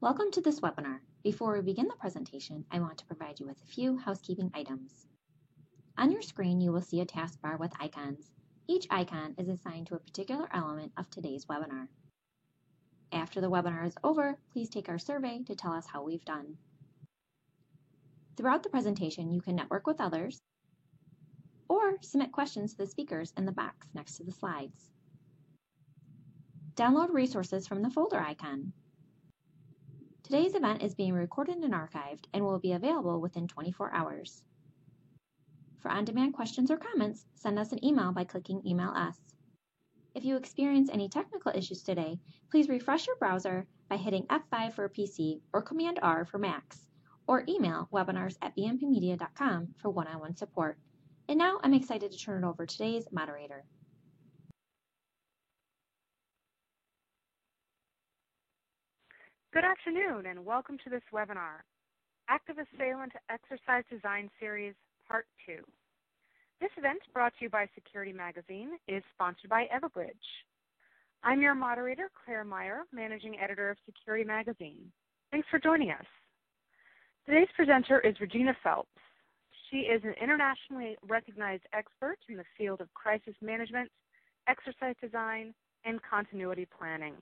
Welcome to this webinar. Before we begin the presentation, I want to provide you with a few housekeeping items. On your screen, you will see a taskbar with icons. Each icon is assigned to a particular element of today's webinar. After the webinar is over, please take our survey to tell us how we've done. Throughout the presentation, you can network with others or submit questions to the speakers in the box next to the slides. Download resources from the folder icon. Today's event is being recorded and archived and will be available within 24 hours. For on-demand questions or comments, send us an email by clicking Email Us. If you experience any technical issues today, please refresh your browser by hitting F5 for a PC or Command R for Macs, or email webinars@bmpmedia.com for one-on-one support. And now I'm excited to turn it over to today's moderator. Good afternoon and welcome to this webinar, Active Assailant Exercise Design Series Part 2. This event, brought to you by Security Magazine, is sponsored by Everbridge. I'm your moderator, Claire Meyer, Managing Editor of Security Magazine. Thanks for joining us. Today's presenter is Regina Phelps. She is an internationally recognized expert in the field of crisis management, exercise design, and continuity planning.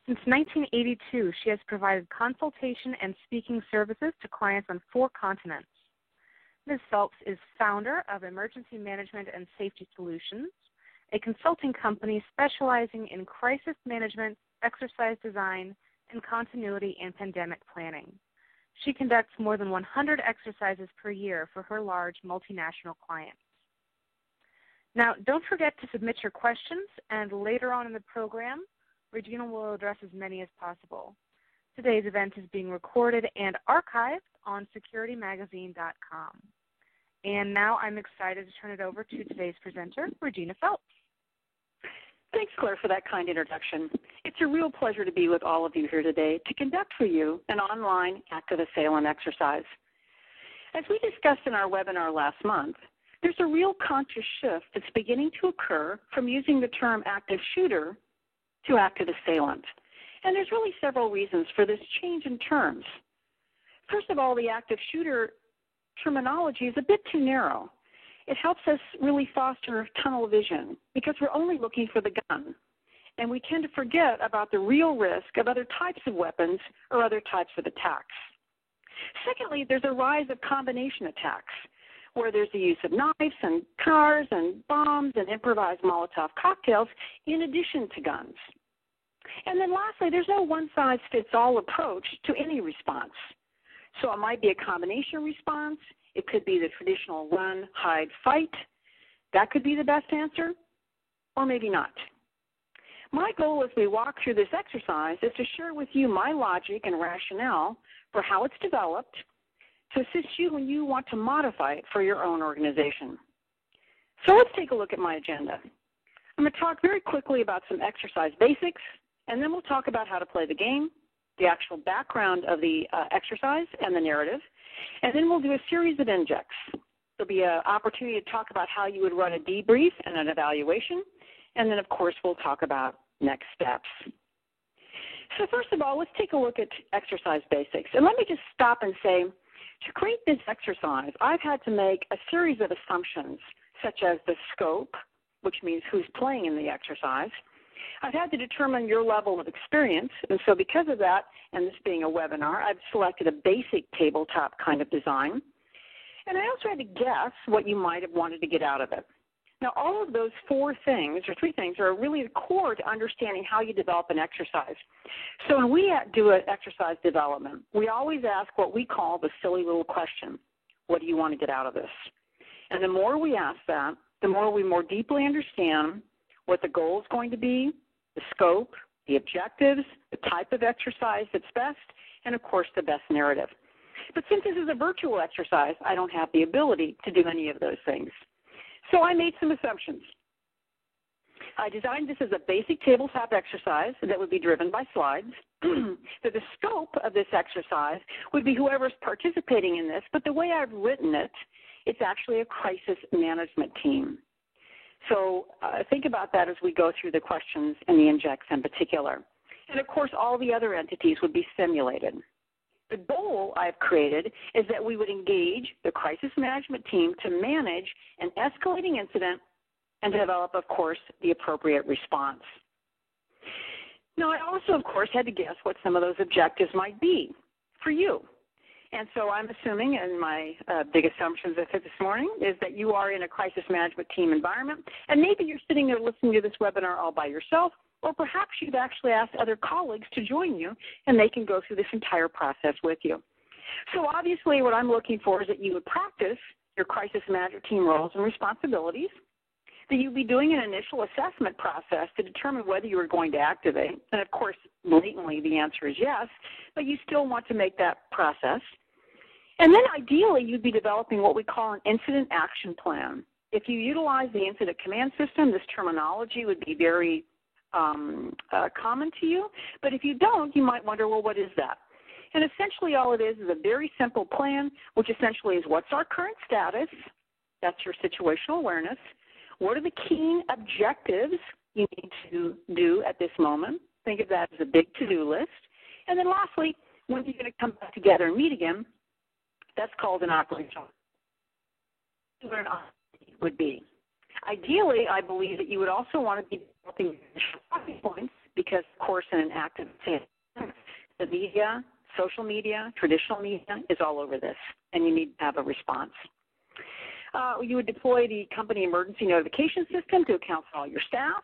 Since 1982, she has provided consultation and speaking services to clients on 4 continents. Ms. Phelps is founder of Emergency Management and Safety Solutions, a consulting company specializing in crisis management, exercise design, and continuity and pandemic planning. She conducts more than 100 exercises per year for her large multinational clients. Now, don't forget to submit your questions, and later on in the program, Regina will address as many as possible. Today's event is being recorded and archived on securitymagazine.com. And now I'm excited to turn it over to today's presenter, Regina Phelps. Thanks, Claire, for that kind introduction. It's a real pleasure to be with all of you here today to conduct for you an online active assailant exercise. As we discussed in our webinar last month, there's a real conscious shift that's beginning to occur from using the term active shooter to active assailant. And there's really several reasons for this change in terms. First of all, the active shooter terminology is a bit too narrow. It helps us really foster tunnel vision because we're only looking for the gun. And we tend to forget about the real risk of other types of weapons or other types of attacks. Secondly, there's a rise of combination attacks where there's the use of knives and cars and bombs and improvised Molotov cocktails in addition to guns. And then lastly, there's no one-size-fits-all approach to any response. So it might be a combination response. It could be the traditional run, hide, fight. That could be the best answer, or maybe not. My goal as we walk through this exercise is to share with you my logic and rationale for how it's developed to assist you when you want to modify it for your own organization. So let's take a look at my agenda. I'm going to talk very quickly about some exercise basics, and then we'll talk about how to play the game, the actual background of the exercise and the narrative, and then we'll do a series of injects. There'll be an opportunity to talk about how you would run a debrief and an evaluation, and then, of course, we'll talk about next steps. So first of all, let's take a look at exercise basics. And let me just stop and say, to create this exercise, I've had to make a series of assumptions, such as the scope, which means who's playing in the exercise. I've had to determine your level of experience, and so because of that, and this being a webinar, I've selected a basic tabletop kind of design. And I also had to guess what you might have wanted to get out of it. Now, all of those 4 things, or 3 things, are really the core to understanding how you develop an exercise. So when we do an exercise development, we always ask what we call the silly little question: what do you want to get out of this? And the more we ask that, the more we more deeply understand what the goal is going to be, the scope, the objectives, the type of exercise that's best, and, of course, the best narrative. But since this is a virtual exercise, I don't have the ability to do any of those things. So I made some assumptions. I designed this as a basic tabletop exercise that would be driven by slides. That the scope of this exercise would be whoever's participating in this, but the way I've written it, it's actually a crisis management team. So think about that as we go through the questions and the injects in particular. And, of course, all the other entities would be simulated. The goal I've created is that we would engage the crisis management team to manage an escalating incident and develop, of course, the appropriate response. Now, I also, of course, had to guess what some of those objectives might be for you. And so I'm assuming, and my big assumptions this morning, is that you are in a crisis management team environment, and maybe you're sitting there listening to this webinar all by yourself, or perhaps you've actually asked other colleagues to join you, and they can go through this entire process with you. So obviously what I'm looking for is that you would practice your crisis management team roles and responsibilities, that you'd be doing an initial assessment process to determine whether you are going to activate. And of course, blatantly, the answer is yes, but you still want to make that process. And then ideally, you'd be developing what we call an incident action plan. If you utilize the incident command system, this terminology would be very common to you. But if you don't, you might wonder, well, what is that? And essentially all it is a very simple plan, which essentially is what's our current status? That's your situational awareness. What are the key objectives you need to do at this moment? Think of that as a big to-do list. And then lastly, when you're going to come back together and meet again, that's called an operational. What an operating would be. Ideally, I believe that you would also want to be developing talking points because, of course, in an active state, the media, social media, traditional media is all over this, and you need to have a response. You would deploy the company emergency notification system to account for all your staff,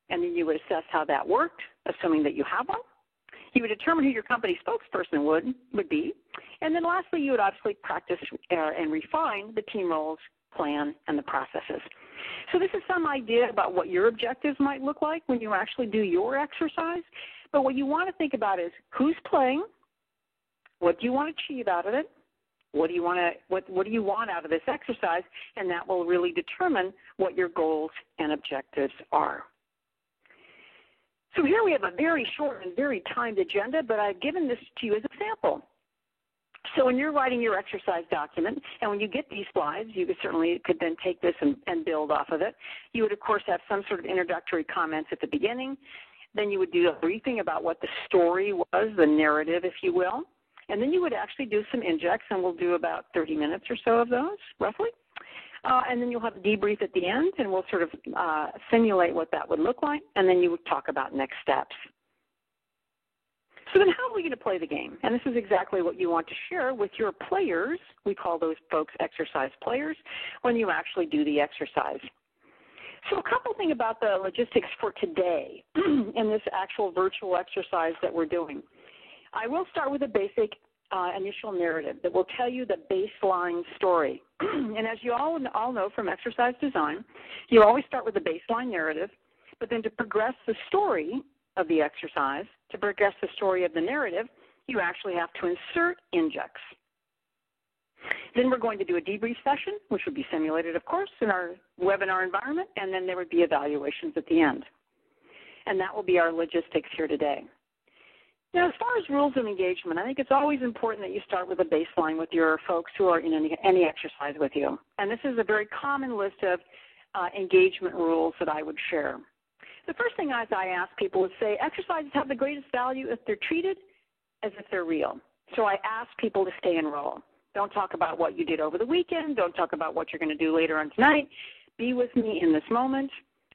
and then you would assess how that worked, assuming that you have one. You would determine who your company spokesperson would be, and then lastly, you would obviously practice and refine the team roles, plan, and the processes. So this is some idea about what your objectives might look like when you actually do your exercise, but what you want to think about is who's playing, what do you want to achieve out of it, what do you want out of this exercise, and that will really determine what your goals and objectives are. So here we have a very short and very timed agenda, but I've given this to you as a sample. So when you're writing your exercise document, and when you get these slides, you could then take this and build off of it. You would, of course, have some sort of introductory comments at the beginning. Then you would do a briefing about what the story was, the narrative, if you will. And then you would actually do some injects, and we'll do about 30 minutes or so of those, roughly. And then you'll have a debrief at the end, and we'll sort of simulate what that would look like, and then you would talk about next steps. So then how are we going to play the game? And this is exactly what you want to share with your players. We call those folks exercise players when you actually do the exercise. So a couple things about the logistics for today in this actual virtual exercise that we're doing. I will start with a basic initial narrative that will tell you the baseline story. And as you all know from exercise design, you always start with the baseline narrative, but then to progress the story of the exercise, to progress the story of the narrative, you actually have to insert injects. Then we're going to do a debrief session, which would be simulated, of course, in our webinar environment, and then there would be evaluations at the end. And that will be our logistics here today. Now, as far as rules of engagement, I think it's always important that you start with a baseline with your folks who are in any exercise with you. And this is a very common list of engagement rules that I would share. The first thing I ask people is say, exercises have the greatest value if they're treated as if they're real. So I ask people to stay in role. Don't talk about what you did over the weekend. Don't talk about what you're going to do later on tonight. Be with me in this moment,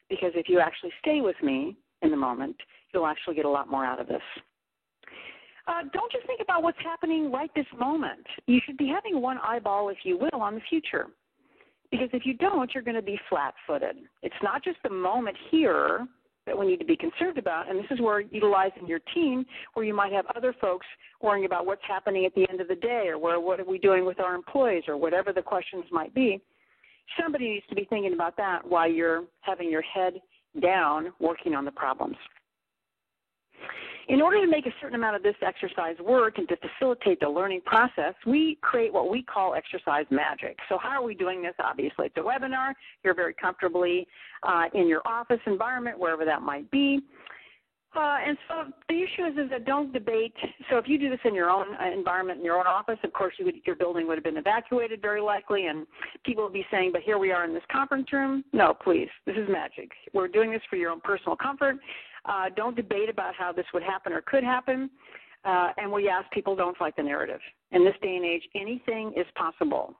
because if you actually stay with me in the moment, you'll actually get a lot more out of this. Don't just think about what's happening right this moment. You should be having one eyeball, if you will, on the future. Because if you don't, you're going to be flat-footed. It's not just the moment here that we need to be concerned about, and this is where utilizing your team, where you might have other folks worrying about what's happening at the end of the day, or what are we doing with our employees, or whatever the questions might be. Somebody needs to be thinking about that while you're having your head down working on the problems. In order to make a certain amount of this exercise work and to facilitate the learning process, we create what we call exercise magic. So how are we doing this? Obviously, it's a webinar. You're very comfortably in your office environment, wherever that might be. And so the issue is that don't debate. So if you do this in your own environment, in your own office, of course, your building would have been evacuated very likely, and people would be saying, but here we are in this conference room. No, please, this is magic. We're doing this for your own personal comfort. Don't debate about how this would happen or could happen. And we ask people, don't fight the narrative. In this day and age, anything is possible.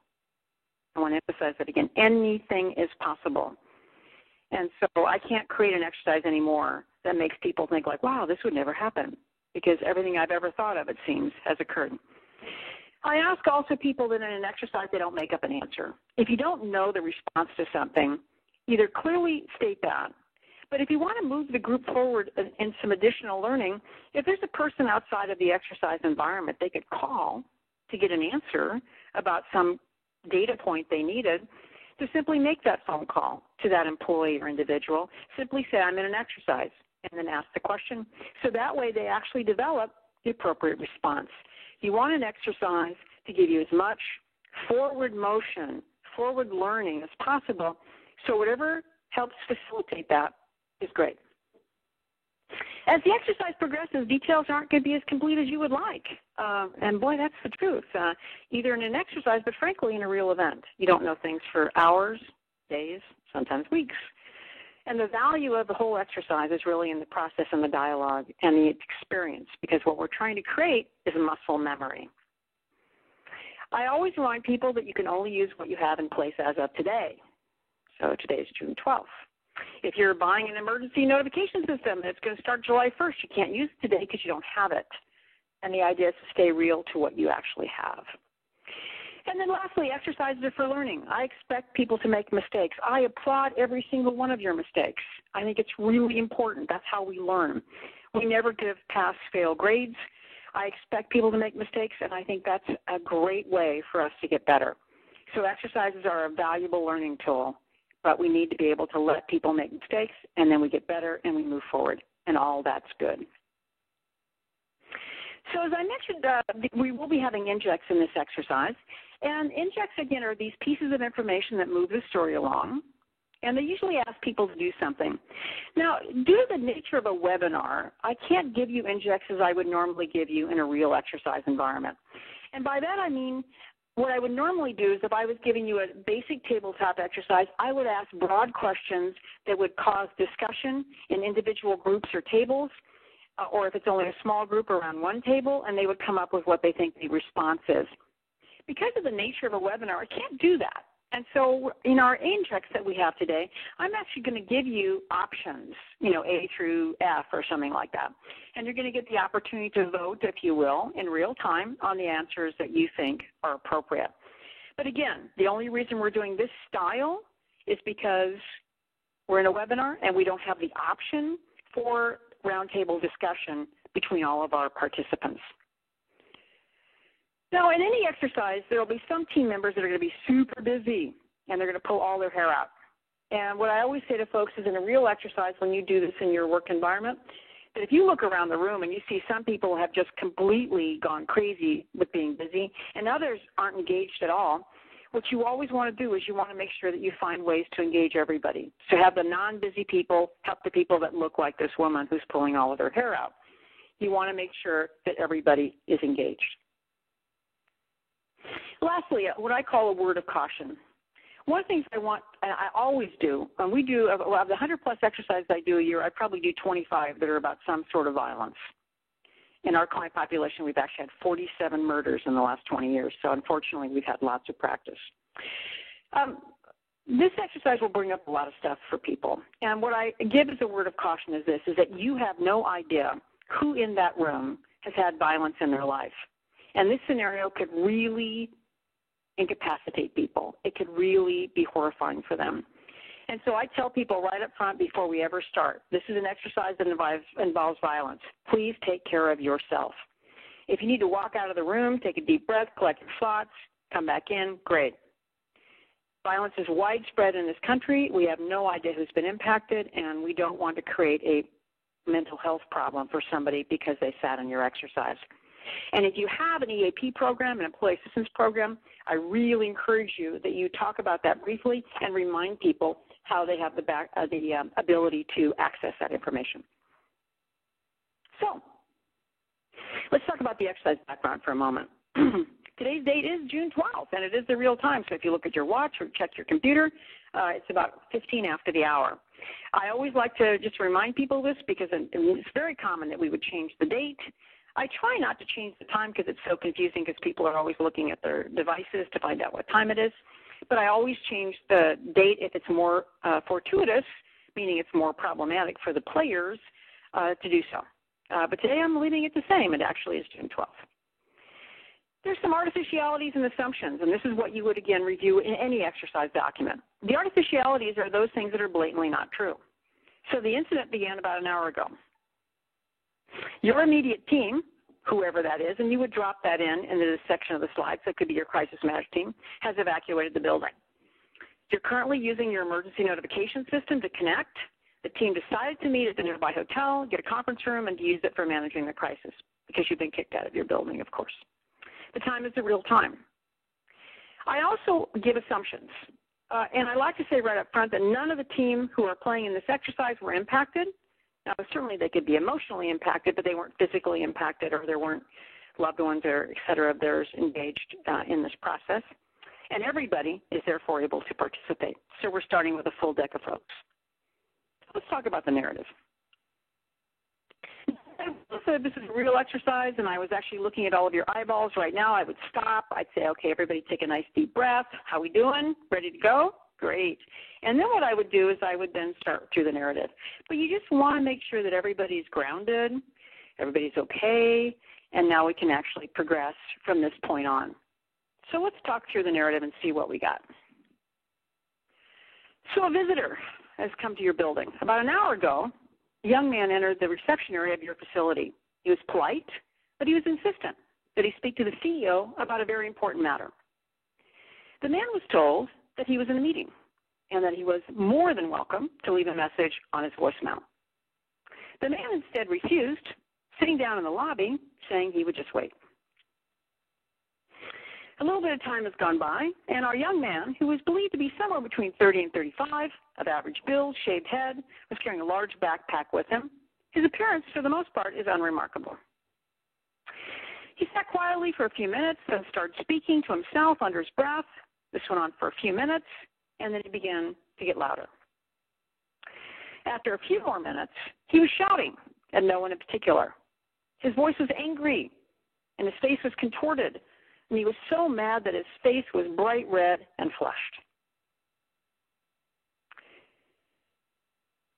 I want to emphasize that again. Anything is possible. And so I can't create an exercise anymore that makes people think like, wow, this would never happen, because everything I've ever thought of, it seems, has occurred. I ask also people that in an exercise they don't make up an answer. If you don't know the response to something, either clearly state that. But if you want to move the group forward in some additional learning, if there's a person outside of the exercise environment they could call to get an answer about some data point they needed, to simply make that phone call to that employee or individual. Simply say, I'm in an exercise, and then ask the question. So that way they actually develop the appropriate response. You want an exercise to give you as much forward motion, forward learning as possible. So whatever helps facilitate that is great. As the exercise progresses, details aren't going to be as complete as you would like. And boy, that's the truth. Either in an exercise, but frankly in a real event. You don't know things for hours, days, sometimes weeks. And the value of the whole exercise is really in the process and the dialogue and the experience, because what we're trying to create is muscle memory. I always remind people that you can only use what you have in place as of today. So today is June 12th. If you're buying an emergency notification system that's going to start July 1st, you can't use it today because you don't have it. And the idea is to stay real to what you actually have. And then lastly, exercises are for learning. I expect people to make mistakes. I applaud every single one of your mistakes. I think it's really important. That's how we learn. We never give pass-fail grades. I expect people to make mistakes, and I think that's a great way for us to get better. So exercises are a valuable learning tool, but we need to be able to let people make mistakes, and then we get better and we move forward, and all that's good. So as I mentioned, we will be having injects in this exercise. And injects, again, are these pieces of information that move the story along. And they usually ask people to do something. Now, due to the nature of a webinar, I can't give you injects as I would normally give you in a real exercise environment. And by that I mean, what I would normally do is if I was giving you a basic tabletop exercise, I would ask broad questions that would cause discussion in individual groups or tables, or if it's only a small group around one table, and they would come up with what they think the response is. Because of the nature of a webinar, I can't do that. And so in our injects that we have today, I'm actually going to give you options, A through F or something like that. And you're going to get the opportunity to vote, if you will, in real time on the answers that you think are appropriate. But again, the only reason we're doing this style is because we're in a webinar and we don't have the option for roundtable discussion between all of our participants. Now, in any exercise, there will be some team members that are going to be super busy, and they're going to pull all their hair out. And what I always say to folks is in a real exercise, when you do this in your work environment, that if you look around the room and you see some people have just completely gone crazy with being busy, and others aren't engaged at all, what you always want to do is you want to make sure that you find ways to engage everybody. So have the non-busy people help the people that look like this woman who's pulling all of her hair out. You want to make sure that everybody is engaged. Lastly, what I call a word of caution. One of the things I always do, and we do, of the 100-plus exercises I do a year, I probably do 25 that are about some sort of violence. In our client population, we've actually had 47 murders in the last 20 years, so unfortunately we've had lots of practice. This exercise will bring up a lot of stuff for people, and what I give as a word of caution is this, is that you have no idea who in that room has had violence in their life. And this scenario could really incapacitate people. It could really be horrifying for them. And so I tell people right up front before we ever start, this is an exercise that involves violence. Please take care of yourself. If you need to walk out of the room, take a deep breath, collect your thoughts, come back in, great. Violence is widespread in this country. We have no idea who's been impacted, and we don't want to create a mental health problem for somebody because they sat in your exercise. And if you have an EAP program, an employee assistance program, I really encourage you that you talk about that briefly and remind people how they have the ability to access that information. So let's talk about the exercise background for a moment. Today's date is June 12th, and it is the real time. So if you look at your watch or check your computer, It's about 15 after the hour. I always like to just remind people this because it's very common that we would change the date. I try not to change the time because it's so confusing because people are always looking at their devices to find out what time it is. But I always change the date if it's more fortuitous, meaning it's more problematic for the players to do so. But today I'm leaving it the same. It actually is June 12th. There's some artificialities and assumptions, and this is what you would, again, review in any exercise document. The artificialities are those things that are blatantly not true. So the incident began about an hour ago. Your immediate team, whoever that is, and you would drop that into this section of the slides, that could be your crisis management team, has evacuated the building. You're currently using your emergency notification system to connect. The team decided to meet at the nearby hotel, get a conference room, and to use it for managing the crisis because you've been kicked out of your building, of course. The time is the real time. I also give assumptions, and I like to say right up front that none of the team who are playing in this exercise were impacted. Now, certainly they could be emotionally impacted, but they weren't physically impacted, or there weren't loved ones or et cetera of theirs engaged in this process. And everybody is therefore able to participate. So we're starting with a full deck of folks. Let's talk about the narrative. So this is a real exercise, and I was actually looking at all of your eyeballs right now. I would stop. I'd say, okay, everybody take a nice deep breath. How we doing? Ready to go? Great. And then what I would do is I would then start through the narrative. But you just want to make sure that everybody's grounded, everybody's okay, and now we can actually progress from this point on. So let's talk through the narrative and see what we got. So a visitor has come to your building. About an hour ago, a young man entered the reception area of your facility. He was polite, but he was insistent that he speak to the CEO about a very important matter. The man was told that he was in a meeting and that he was more than welcome to leave a message on his voicemail. The man instead refused, sitting down in the lobby, saying he would just wait. A little bit of time has gone by, and our young man, who was believed to be somewhere between 30 and 35, of average build, shaved head, was carrying a large backpack with him. His appearance, for the most part, is unremarkable. He sat quietly for a few minutes, then started speaking to himself under his breath. This went on for a few minutes, and then he began to get louder. After a few more minutes, he was shouting at no one in particular. His voice was angry, and his face was contorted, and he was so mad that his face was bright red and flushed.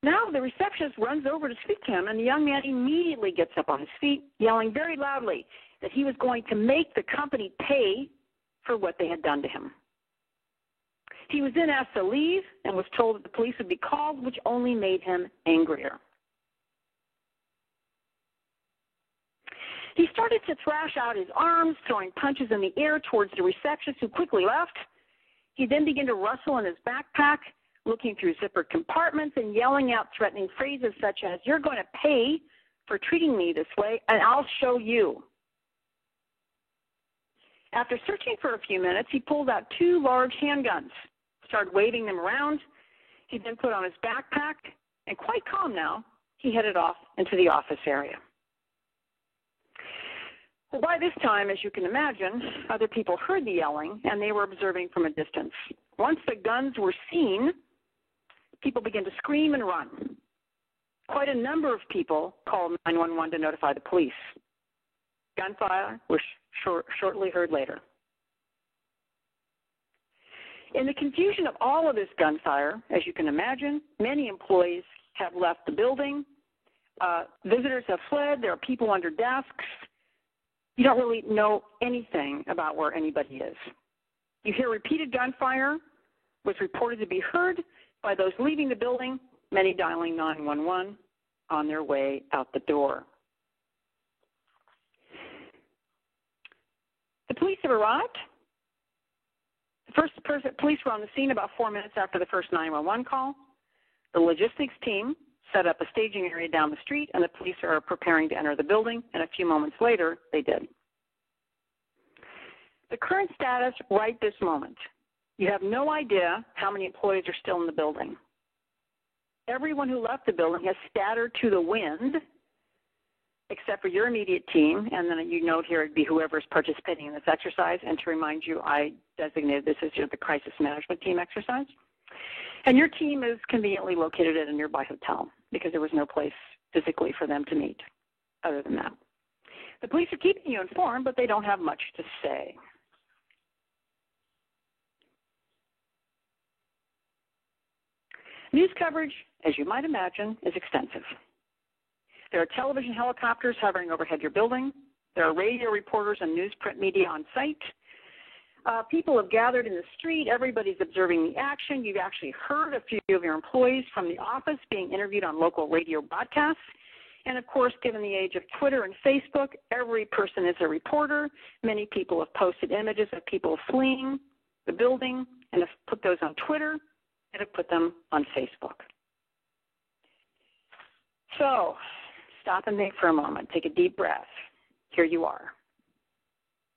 Now the receptionist runs over to speak to him, and the young man immediately gets up on his feet, yelling very loudly that he was going to make the company pay for what they had done to him. He was then asked to leave and was told that the police would be called, which only made him angrier. He started to thrash out his arms, throwing punches in the air towards the receptionist, who quickly left. He then began to rustle in his backpack, looking through zippered compartments and yelling out threatening phrases such as, "You're going to pay for treating me this way, and I'll show you." After searching for a few minutes, he pulled out 2 large handguns, started waving them around. He then put on his backpack, and quite calm now, he headed off into the office area. Well, by this time, as you can imagine, other people heard the yelling, and they were observing from a distance. Once the guns were seen, people began to scream and run. Quite a number of people called 911 to notify the police. Gunfire was shortly heard later. In the confusion of all of this gunfire, as you can imagine, many employees have left the building. Visitors have fled. There are people under desks. You don't really know anything about where anybody is. You hear repeated gunfire was reported to be heard by those leaving the building, many dialing 911 on their way out the door. The police have arrived. The police were on the scene about 4 minutes after the first 911 call. The logistics team set up a staging area down the street, and the police are preparing to enter the building, and a few moments later, they did. The current status right this moment, you have no idea how many employees are still in the building. Everyone who left the building has scattered to the wind, except for your immediate team, and then you note here it'd be whoever's participating in this exercise, and to remind you, I designated this as the crisis management team exercise. And your team is conveniently located at a nearby hotel because there was no place physically for them to meet other than that. The police are keeping you informed, but they don't have much to say. News coverage, as you might imagine, is extensive. There are television helicopters hovering overhead your building. There are radio reporters and newsprint media on site. People have gathered in the street. Everybody's observing the action. You've actually heard a few of your employees from the office being interviewed on local radio broadcasts. And, of course, given the age of Twitter and Facebook, every person is a reporter. Many people have posted images of people fleeing the building and have put those on Twitter and have put them on Facebook. So stop and think for a moment. Take a deep breath. Here you are.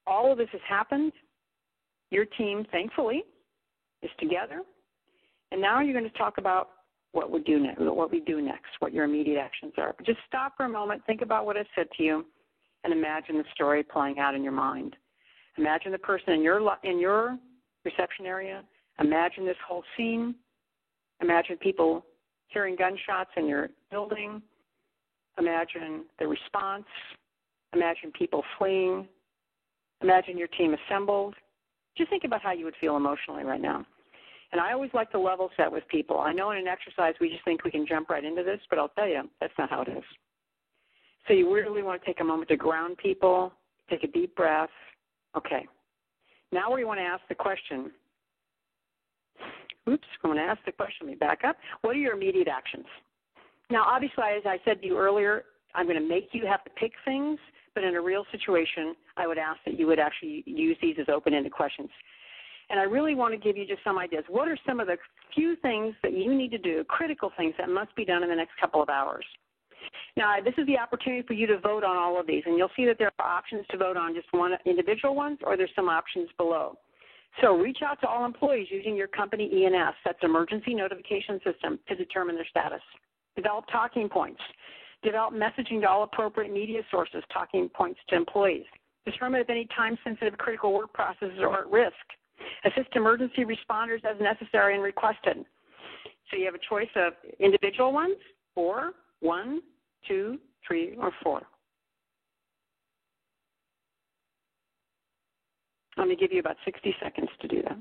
All of this has happened. Your team, thankfully, is together. And now you're going to talk about what we do next, what your immediate actions are. But just stop for a moment, think about what I said to you, and imagine the story playing out in your mind. Imagine the person in your reception area. Imagine this whole scene. Imagine people hearing gunshots in your building. Imagine the response. Imagine people fleeing. Imagine your team assembled. Just think about how you would feel emotionally right now. And I always like to level set with people. I know in an exercise we just think we can jump right into this, but I'll tell you, that's not how it is. So you really want to take a moment to ground people, take a deep breath. Okay. Now we want to ask the question. I'm going to ask the question. Let me back up. What are your immediate actions? Now, obviously, as I said to you earlier, I'm going to make you have to pick things, but in a real situation, I would ask that you would actually use these as open-ended questions. And I really want to give you just some ideas. What are some of the few things that you need to do, critical things that must be done in the next couple of hours? Now, this is the opportunity for you to vote on all of these, and you'll see that there are options to vote on just one individual ones, or there's some options below. So reach out to all employees using your company ENS, that's Emergency Notification System, to determine their status. Develop talking points. Develop messaging to all appropriate media sources, talking points to employees. Determine if any time-sensitive critical work processes are at risk. Assist emergency responders as necessary and requested. So you have a choice of individual ones, or 1, 2, 3, or 4. I'm going to give you about 60 seconds to do that.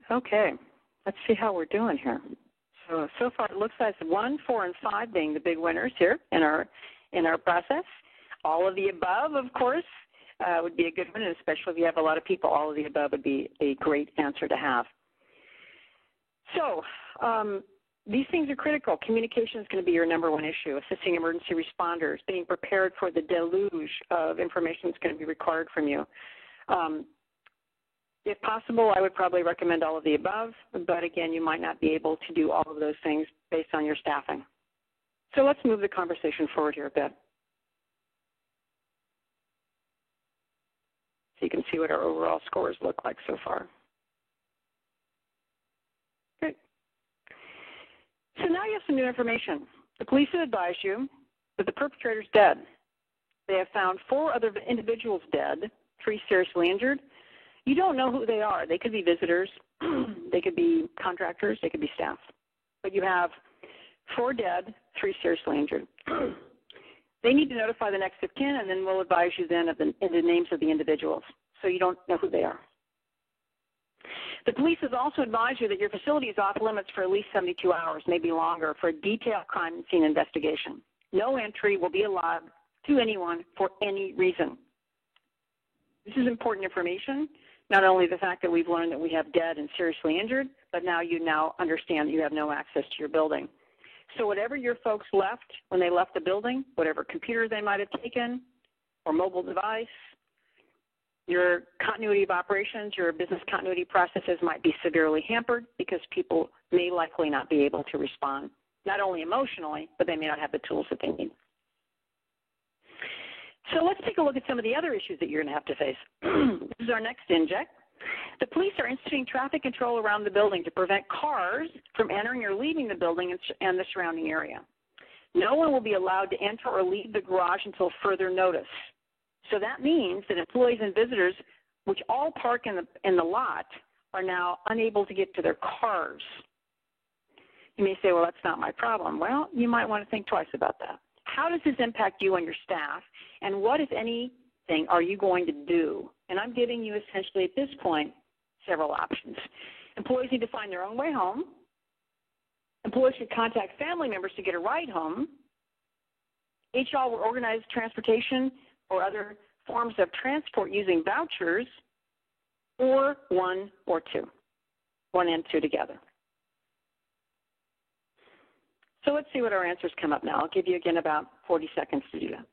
Okay, let's see how we're doing here. So far it looks like 1, 4, and 5 being the big winners here in our process. All of the above, of course, would be a good one, and especially if you have a lot of people, all of the above would be a great answer to have. So these things are critical. Communication is going to be your number one issue. Assisting emergency responders, being prepared for the deluge of information that's going to be required from you. If possible, I would probably recommend all of the above, but again, you might not be able to do all of those things based on your staffing. So let's move the conversation forward here a bit. So you can see what our overall scores look like so far. Great. So now you have some new information. The police have advised you that the perpetrator is dead. They have found 4 other individuals dead, 3 seriously injured. You don't know who they are. They could be visitors. They could be contractors. They could be staff. But you have 4 dead, 3 seriously injured. They need to notify the next of kin, and then we'll advise you then of the names of the individuals, so you don't know who they are. The police has also advised you that your facility is off limits for at least 72 hours, maybe longer, for a detailed crime scene investigation. No entry will be allowed to anyone for any reason. This is important information, Not only the fact that we've learned that we have dead and seriously injured, but now you understand that you have no access to your building. So whatever your folks left when they left the building, whatever computer they might have taken or mobile device, your continuity of operations, your business continuity processes might be severely hampered because people may likely not be able to respond, not only emotionally, but they may not have the tools that they need. So let's take a look at some of the other issues that you're going to have to face. This is our next inject. The police are instituting traffic control around the building to prevent cars from entering or leaving the building and the surrounding area. No one will be allowed to enter or leave the garage until further notice. So that means that employees and visitors, which all park in the lot, are now unable to get to their cars. You may say, well, that's not my problem. Well, you might want to think twice about that. How does this impact you and your staff, and what, if anything, are you going to do? And I'm giving you essentially at this point several options. Employees need to find their own way home. Employees should contact family members to get a ride home. HR will organize transportation or other forms of transport using vouchers, or one or two, one and two together. So let's see what our answers come up now. I'll give you again about 40 seconds to do that.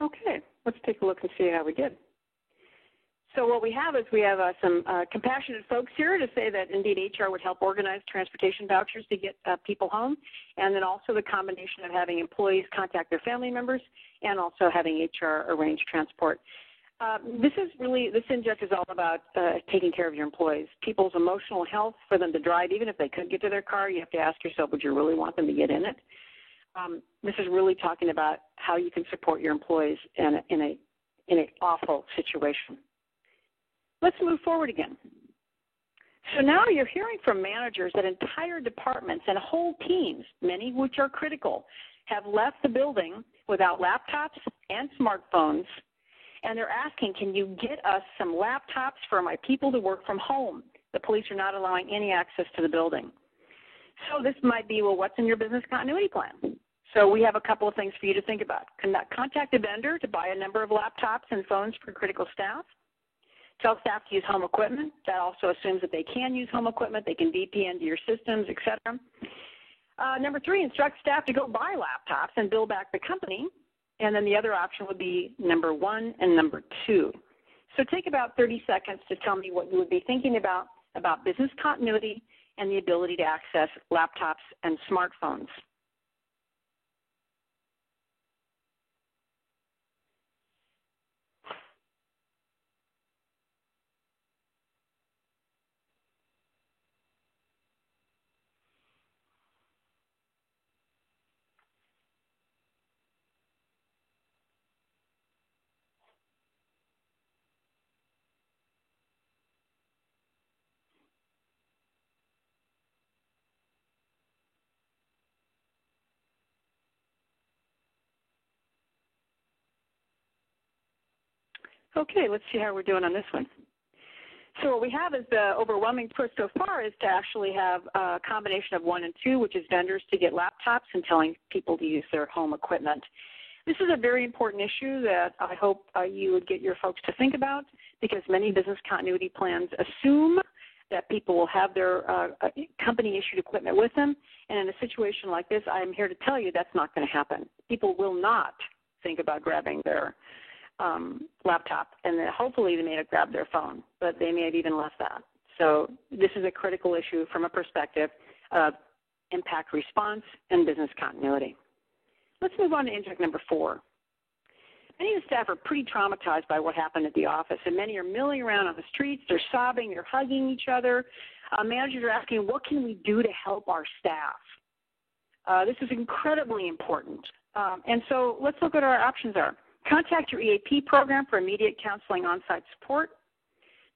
Okay, let's take a look and see how we did. So what we have is we have some compassionate folks here to say that indeed HR would help organize transportation vouchers to get people home, and then also the combination of having employees contact their family members and also having HR arrange transport. This inject is all about taking care of your employees, people's emotional health for them to drive. Even if they could get to their car, you have to ask yourself, would you really want them to get in it? This is really talking about how you can support your employees in an awful situation. Let's move forward again. So now you're hearing from managers that entire departments and whole teams, many which are critical, have left the building without laptops and smartphones, and they're asking, can you get us some laptops for my people to work from home? The police are not allowing any access to the building. So this might be, well, what's in your business continuity plan? So we have a couple of things for you to think about. Contact a vendor to buy a number of laptops and phones for critical staff. Tell staff to use home equipment. That also assumes that they can use home equipment. They can VPN to your systems, et cetera. Number 3, instruct staff to go buy laptops and bill back the company. And then the other option would be number 1 and number 2. So take about 30 seconds to tell me what you would be thinking about business continuity and the ability to access laptops and smartphones. Okay, let's see how we're doing on this one. So what we have is the overwhelming push so far is to actually have a combination of 1 and 2, which is vendors to get laptops and telling people to use their home equipment. This is a very important issue that I hope you would get your folks to think about, because many business continuity plans assume that people will have their company-issued equipment with them. And in a situation like this, I am here to tell you that's not going to happen. People will not think about grabbing their laptop, and then hopefully they may have grabbed their phone, but they may have even left that. So this is a critical issue from a perspective of impact response and business continuity. Let's move on to inject number 4. Many of the staff are pretty traumatized by what happened at the office, and many are milling around on the streets. They're sobbing. They're hugging each other. Managers are asking, what can we do to help our staff? This is incredibly important. And so let's look at what our options are. Contact your EAP program for immediate counseling on-site support.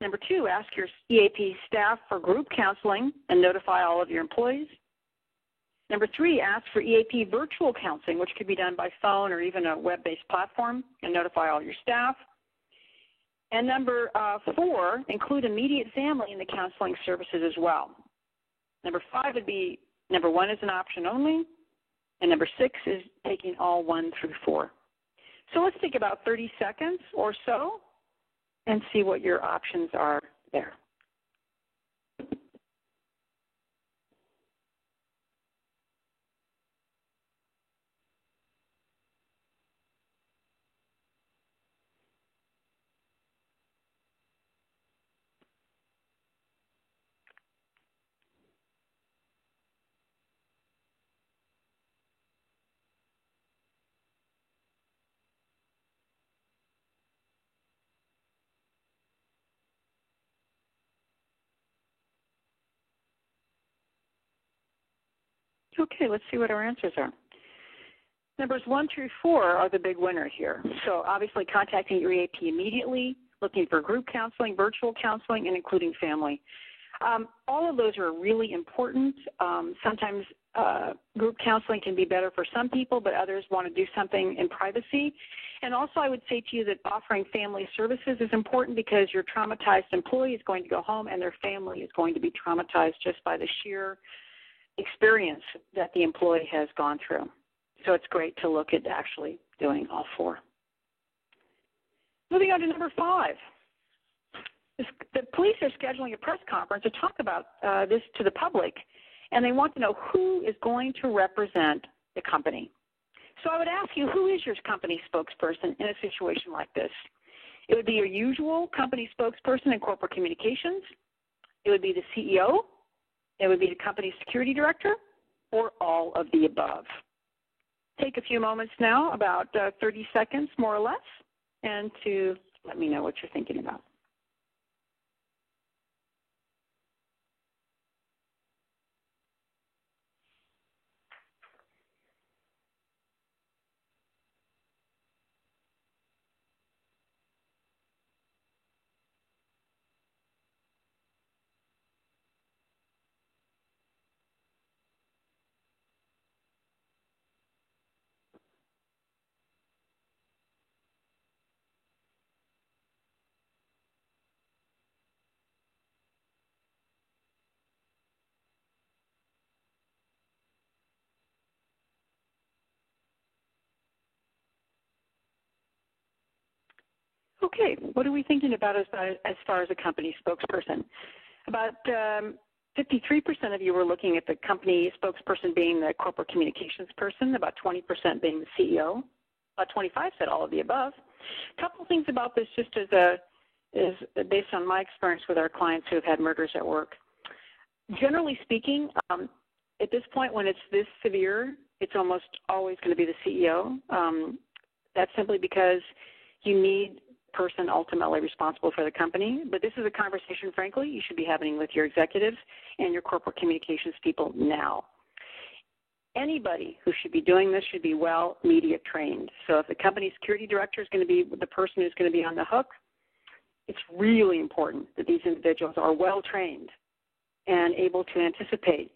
Number 2, ask your EAP staff for group counseling and notify all of your employees. Number 3, ask for EAP virtual counseling, which could be done by phone or even a web-based platform, and notify all your staff. And number 4, include immediate family in the counseling services as well. Number 5 would be, number 1 is an option only, and number 6 is taking all 1 through 4. So let's take about 30 seconds or so and see what your options are there. Okay, let's see what our answers are. Numbers 1 through 4 are the big winner here. So obviously contacting your EAP immediately, looking for group counseling, virtual counseling, and including family. All of those are really important. Sometimes group counseling can be better for some people, but others want to do something in privacy. And also I would say to you that offering family services is important because your traumatized employee is going to go home and their family is going to be traumatized just by the sheer experience that the employee has gone through. So it's great to look at actually doing all 4. Moving on to number 5. The police are scheduling a press conference to talk about this to the public, and they want to know who is going to represent the company. So I would ask you, who is your company spokesperson in a situation like this? It would be your usual company spokesperson in corporate communications. It would be the CEO. It would be the company security director, or all of the above. Take a few moments now, about 30 seconds more or less, and to let me know what you're thinking about. Okay, what are we thinking about as far as a company spokesperson? About 53% of you were looking at the company spokesperson being the corporate communications person, about 20% being the CEO, about 25% said all of the above. A couple of things about this just as is based on my experience with our clients who have had murders at work. Generally speaking, at this point when it's this severe, it's almost always going to be the CEO. That's simply because you need person ultimately responsible for the company, but this is a conversation, frankly, you should be having with your executives and your corporate communications people now. Anybody who should be doing this should be well media trained. So if the company security director is going to be the person who's going to be on the hook, it's really important that these individuals are well trained and able to anticipate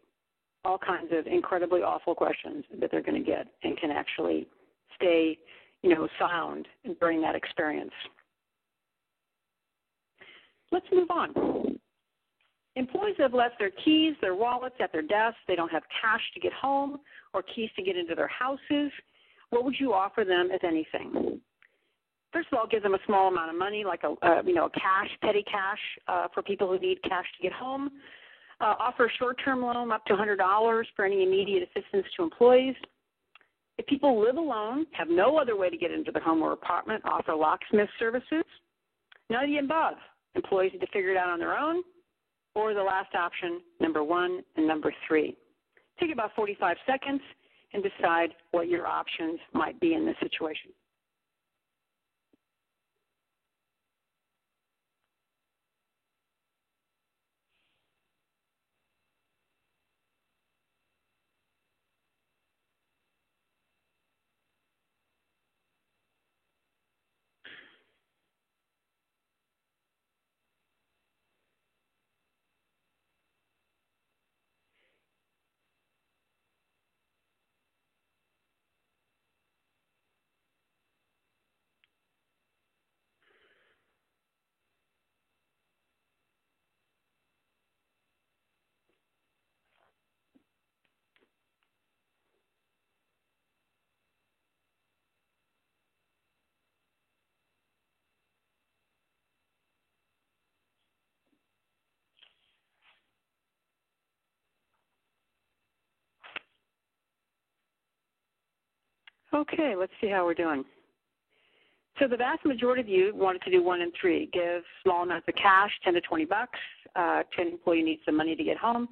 all kinds of incredibly awful questions that they're going to get and can actually stay, sound during that experience. Let's move on. Employees have left their keys, their wallets at their desks. They don't have cash to get home or keys to get into their houses. What would you offer them, if anything? First of all, give them a small amount of money, like petty cash for people who need cash to get home. Offer a short-term loan up to $100 for any immediate assistance to employees. If people live alone, have no other way to get into their home or apartment, offer locksmith services. None of the above. Employees need to figure it out on their own, or the last option, number 1 and number 3. Take about 45 seconds and decide what your options might be in this situation. Okay, let's see how we're doing. So the vast majority of you wanted to do 1 and 3, give small amounts of cash, 10 to 20 bucks, to an employee needs some money to get home,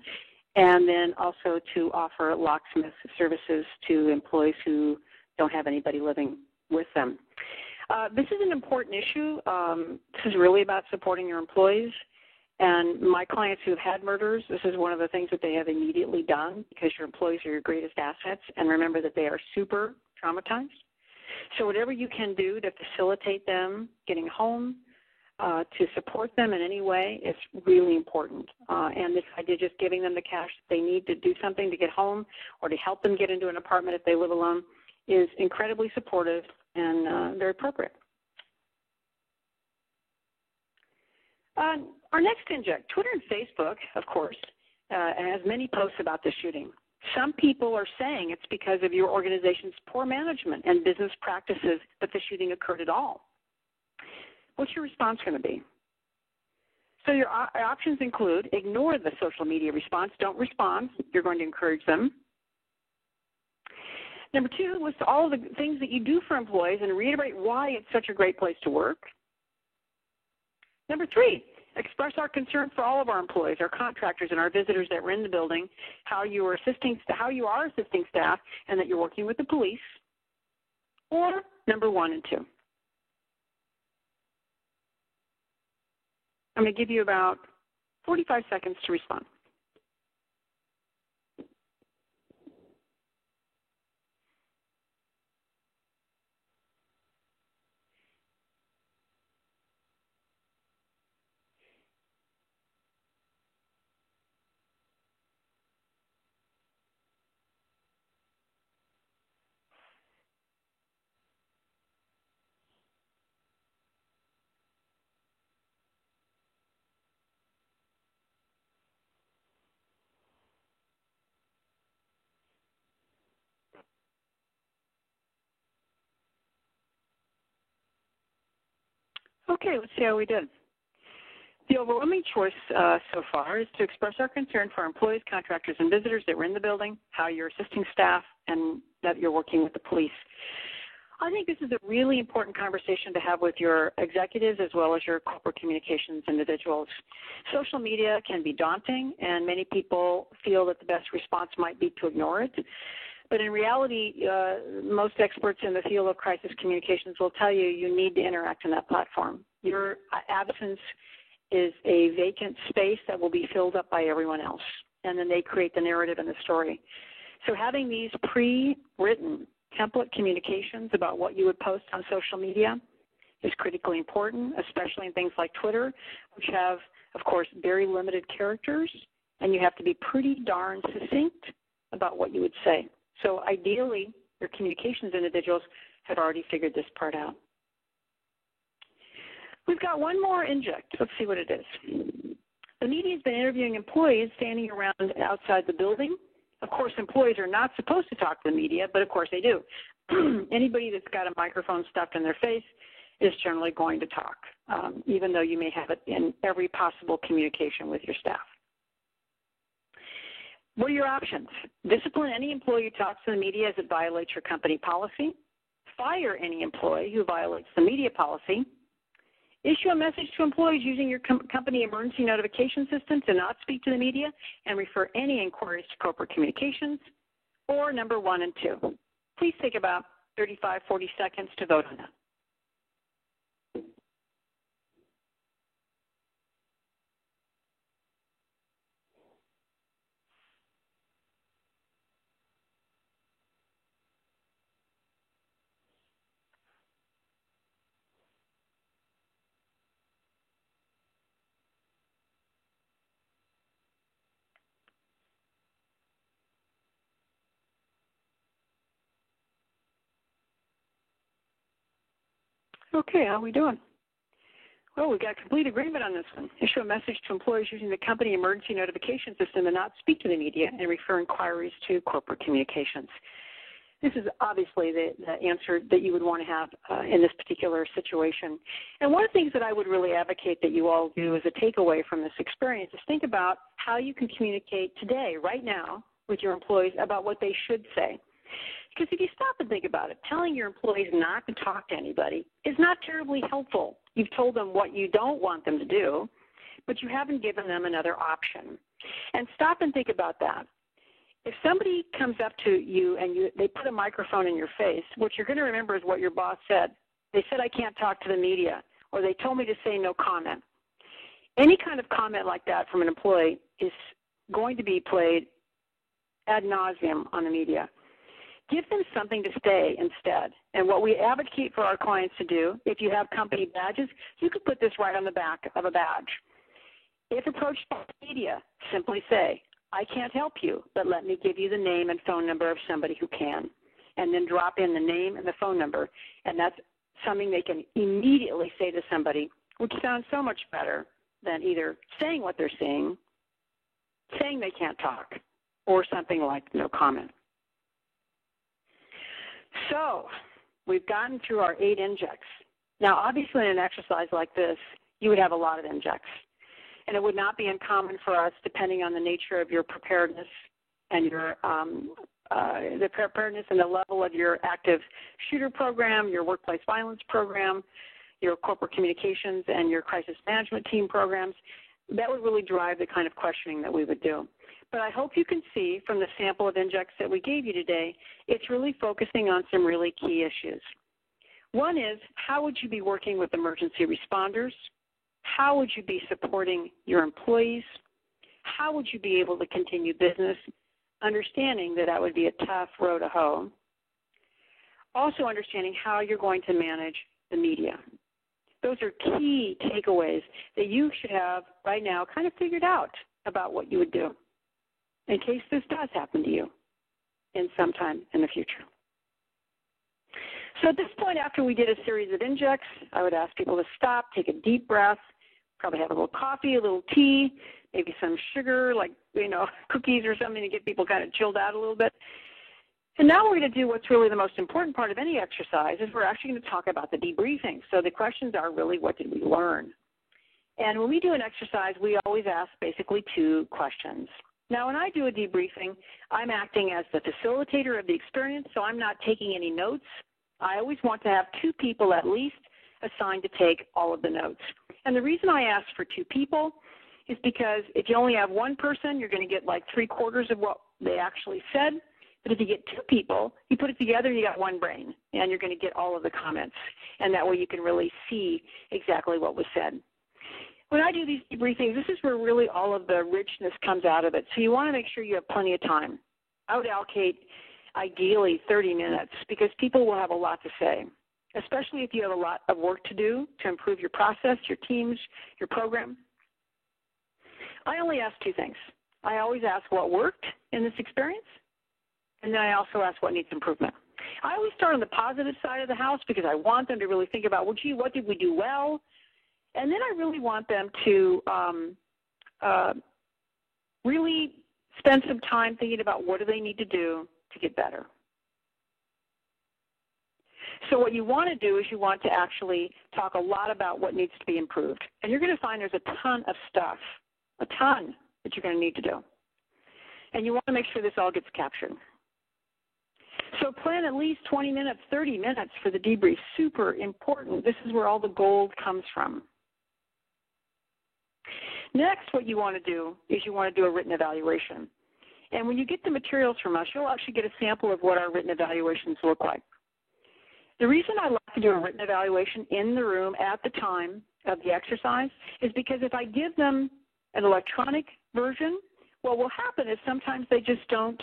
and then also to offer locksmith services to employees who don't have anybody living with them. This is an important issue. This is really about supporting your employees. And my clients who have had murders, this is one of the things that they have immediately done because your employees are your greatest assets. And remember that they are super traumatized. So whatever you can do to facilitate them getting home, to support them in any way is really important. And this idea of just giving them the cash that they need to do something to get home or to help them get into an apartment if they live alone is incredibly supportive and very appropriate. Our next inject, Twitter and Facebook, of course, has many posts about the shooting. Some people are saying it's because of your organization's poor management and business practices that the shooting occurred at all. What's your response going to be? So your options include ignore the social media response. Don't respond. You're going to encourage them. Number 2, list all the things that you do for employees and reiterate why it's such a great place to work. Number 3, express our concern for all of our employees, our contractors, and our visitors that were in the building, how you are assisting staff, and that you're working with the police. Or number 1 and 2. I'm going to give you about 45 seconds to respond. Okay, let's see how we did. The overwhelming choice so far is to express our concern for our employees, contractors, and visitors that were in the building, how you're assisting staff, and that you're working with the police. I think this is a really important conversation to have with your executives as well as your corporate communications individuals. Social media can be daunting, and many people feel that the best response might be to ignore it. But in reality, most experts in the field of crisis communications will tell you you need to interact in that platform. Your absence is a vacant space that will be filled up by everyone else, and then they create the narrative and the story. So having these pre-written template communications about what you would post on social media is critically important, especially in things like Twitter, which have, of course, very limited characters, and you have to be pretty darn succinct about what you would say. So ideally, your communications individuals have already figured this part out. We've got one more inject. Let's see what it is. The media has been interviewing employees standing around outside the building. Of course, employees are not supposed to talk to the media, but of course they do. Anybody that's got a microphone stuffed in their face is generally going to talk, even though you may have it in every possible communication with your staff. What are your options? Discipline any employee who talks to the media as it violates your company policy. Fire any employee who violates the media policy. Issue a message to employees using your company emergency notification system to not speak to the media and refer any inquiries to corporate communications. Or number 1 and 2. Please take about 35, 40 seconds to vote on that. Okay, how are we doing? Well, we've got complete agreement on this one. Issue a message to employees using the company emergency notification system and not speak to the media and refer inquiries to corporate communications. This is obviously the answer that you would want to have in this particular situation. And one of the things that I would really advocate that you all do as a takeaway from this experience is think about how you can communicate today, right now, with your employees about what they should say. Because if you stop and think about it, telling your employees not to talk to anybody is not terribly helpful. You've told them what you don't want them to do, but you haven't given them another option. And stop and think about that. If somebody comes up to you and they put a microphone in your face, what you're going to remember is what your boss said. They said, I can't talk to the media, or they told me to say no comment. Any kind of comment like that from an employee is going to be played ad nauseum on the media. Give them something to say instead. And what we advocate for our clients to do, if you have company badges, you could put this right on the back of a badge. If approached by the media, simply say, I can't help you, but let me give you the name and phone number of somebody who can. And then drop in the name and the phone number, and that's something they can immediately say to somebody, which sounds so much better than either saying what they're saying they can't talk, or something like no comment. So we've gotten through our 8 injects. Now, obviously, in an exercise like this, you would have a lot of injects. And it would not be uncommon for us, depending on the nature of your preparedness and your the preparedness and the level of your active shooter program, your workplace violence program, your corporate communications, and your crisis management team programs. That would really drive the kind of questioning that we would do. But I hope you can see from the sample of injects that we gave you today, it's really focusing on some really key issues. One is, how would you be working with emergency responders? How would you be supporting your employees? How would you be able to continue business, understanding that that would be a tough row to hoe? Also understanding how you're going to manage the media. Those are key takeaways that you should have right now kind of figured out about what you would do in case this does happen to you in some time in the future. So at this point, after we did a series of injects, I would ask people to stop, take a deep breath, probably have a little coffee, a little tea, maybe some sugar, like, cookies or something to get people kind of chilled out a little bit. And now we're going to do what's really the most important part of any exercise, is we're actually going to talk about the debriefing. So the questions are really, what did we learn? And when we do an exercise, we always ask basically 2 questions. Now, when I do a debriefing, I'm acting as the facilitator of the experience, so I'm not taking any notes. I always want to have 2 people at least assigned to take all of the notes. And the reason I ask for 2 people is because if you only have 1 person, you're going to get like 3/4 of what they actually said. But if you get 2 people, you put it together, you got 1 brain, and you're going to get all of the comments. And that way you can really see exactly what was said. When I do these debriefings, this is where really all of the richness comes out of it. So you want to make sure you have plenty of time. I would allocate ideally 30 minutes because people will have a lot to say, especially if you have a lot of work to do to improve your process, your teams, your program. I only ask 2 things. I always ask what worked in this experience, and then I also ask what needs improvement. I always start on the positive side of the house because I want them to really think about, well, gee, what did we do well? And then I really want them to really spend some time thinking about what do they need to do to get better. So what you want to do is you want to actually talk a lot about what needs to be improved. And you're going to find there's a ton of stuff, a ton that you're going to need to do. And you want to make sure this all gets captured. So plan at least 20 minutes, 30 minutes for the debrief. Super important. This is where all the gold comes from. Next, what you want to do is you want to do a written evaluation. And when you get the materials from us, you'll actually get a sample of what our written evaluations look like. The reason I like to do a written evaluation in the room at the time of the exercise is because if I give them an electronic version, what will happen is sometimes they just don't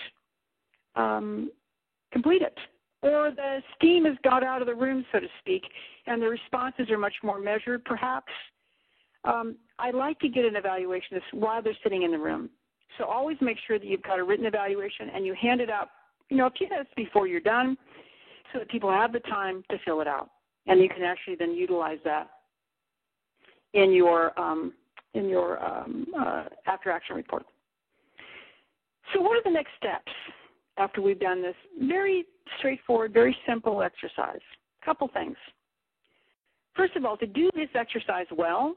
complete it. Or the steam has got out of the room, so to speak, and the responses are much more measured, perhaps. I like to get an evaluation while they're sitting in the room. So always make sure that you've got a written evaluation and you hand it out, a few minutes before you're done so that people have the time to fill it out. And you can actually then utilize that in your after-action report. So what are the next steps after we've done this very straightforward, very simple exercise? A couple things. First of all, to do this exercise well,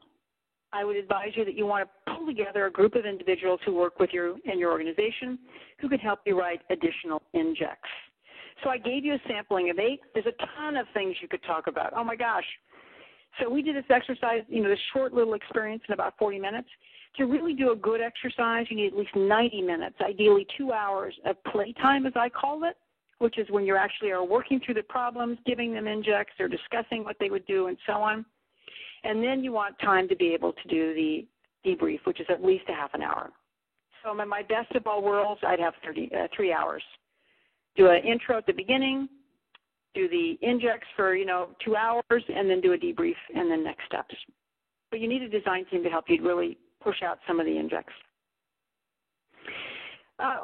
I would advise you that you want to pull together a group of individuals who work with you in your organization who can help you write additional injects. So I gave you a sampling of 8. There's a ton of things you could talk about. Oh, my gosh. So we did this exercise, this short little experience in about 40 minutes. To really do a good exercise, you need at least 90 minutes, ideally 2 hours of playtime, as I call it, which is when you actually are working through the problems, giving them injects, or discussing what they would do, and so on. And then you want time to be able to do the debrief, which is at least a half an hour. So in my best of all worlds, I'd have 3 hours. Do an intro at the beginning, do the injects for, 2 hours, and then do a debrief, and then next steps. But you need a design team to help you really push out some of the injects.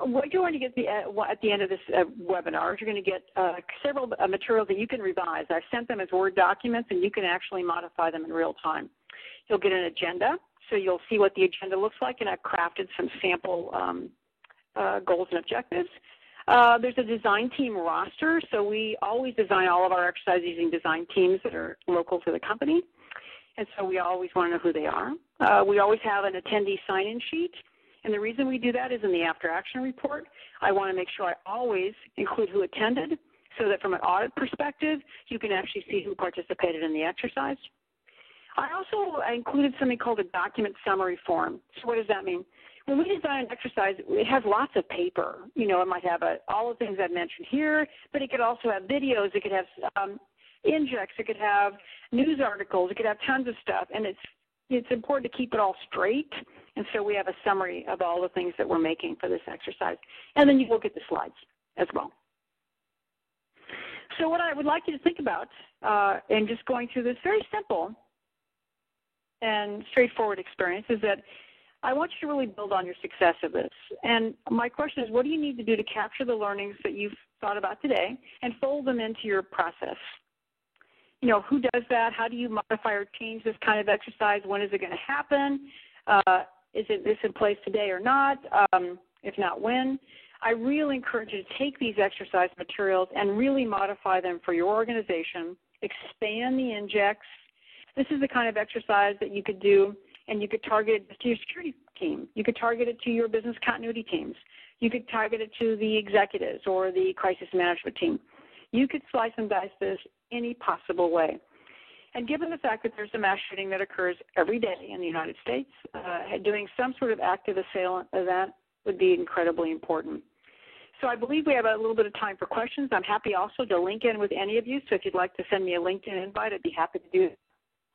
What you're going to get at the end of this webinar is you're going to get several materials that you can revise. I've sent them as Word documents, and you can actually modify them in real time. You'll get an agenda, so you'll see what the agenda looks like, and I've crafted some sample goals and objectives. There's a design team roster, so we always design all of our exercises using design teams that are local to the company, and so we always want to know who they are. We always have an attendee sign-in sheet. And the reason we do that is in the after action report, I want to make sure I always include who attended so that from an audit perspective, you can actually see who participated in the exercise. I also included something called a document summary form. So what does that mean? When we design an exercise, it has lots of paper. It might have all the things I've mentioned here, but it could also have videos. It could have injects. It could have news articles. It could have tons of stuff. And it's important to keep it all straight. And so we have a summary of all the things that we're making for this exercise. And then you will get the slides as well. So what I would like you to think about in just going through this very simple and straightforward experience is that I want you to really build on your success of this. And my question is, what do you need to do to capture the learnings that you've thought about today and fold them into your process? Who does that? How do you modify or change this kind of exercise? When is it going to happen? Is this in place today or not? If not, when? I really encourage you to take these exercise materials and really modify them for your organization, expand the injects. This is the kind of exercise that you could do, and you could target it to your security team. You could target it to your business continuity teams. You could target it to the executives or the crisis management team. You could slice and dice this any possible way. And given the fact that there's a mass shooting that occurs every day in the United States, doing some sort of active assailant event would be incredibly important. So I believe we have a little bit of time for questions. I'm happy also to link in with any of you. So if you'd like to send me a LinkedIn invite, I'd be happy to do it.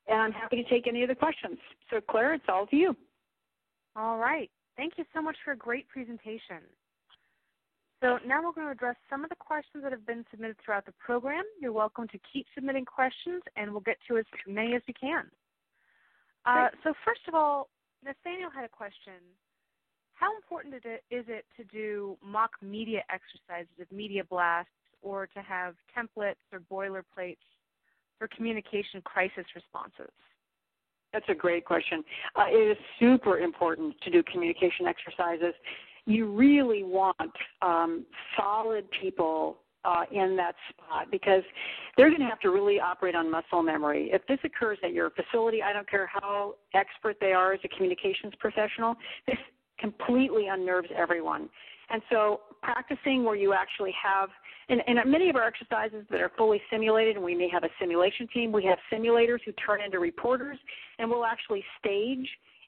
And I'm happy to take any of the questions. So Claire, it's all to you. All right. Thank you so much for a great presentation. So now we're going to address some of the questions that have been submitted throughout the program. You're welcome to keep submitting questions, and we'll get to as many as we can. So first of all, Nathaniel had a question. How important is it to do mock media exercises of media blasts or to have templates or boilerplates for communication crisis responses? That's a great question. It is super important to do communication exercises. You really want solid people in that spot because they're going to have to really operate on muscle memory. If this occurs at your facility, I don't care how expert they are as a communications professional, this completely unnerves everyone. And so practicing where you actually have, and many of our exercises that are fully simulated, and we may have a simulation team, we have simulators who turn into reporters, and we'll actually stage